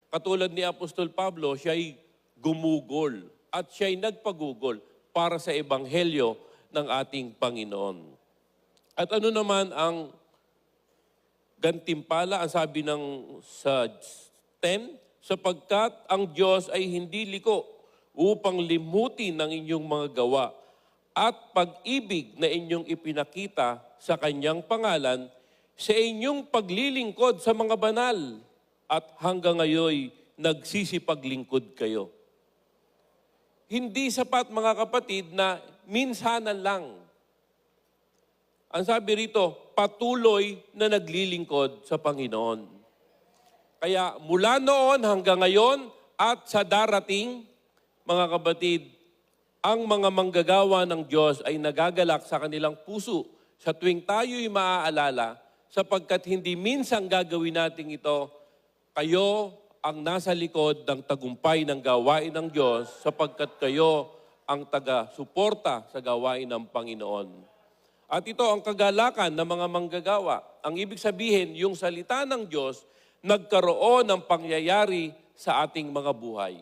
Katulad ni Apostol Pablo, siya'y gumugol at siya'y nagpagugol para sa ebanghelyo ng ating Panginoon. At ano naman ang gantimpala, ang sabi sa 10, sapagkat ang Diyos ay hindi liko upang limutin ang inyong mga gawa at pag-ibig na inyong ipinakita sa kanyang pangalan sa inyong paglilingkod sa mga banal at hanggang ngayon nagsisipaglingkod kayo. Hindi sapat mga kapatid na minsanan lang. Ang sabi rito, patuloy na naglilingkod sa Panginoon. Kaya mula noon hanggang ngayon at sa darating, mga kapatid, ang mga manggagawa ng Diyos ay nagagalak sa kanilang puso sa tuwing tayo'y maaalala, sapagkat hindi minsan gagawin natin ito, kayo ang nasa likod ng tagumpay ng gawain ng Diyos sapagkat kayo ang taga-suporta sa gawain ng Panginoon. At ito ang kagalakan ng mga manggagawa. Ang ibig sabihin, yung salita ng Diyos nagkaroon ng pangyayari sa ating mga buhay.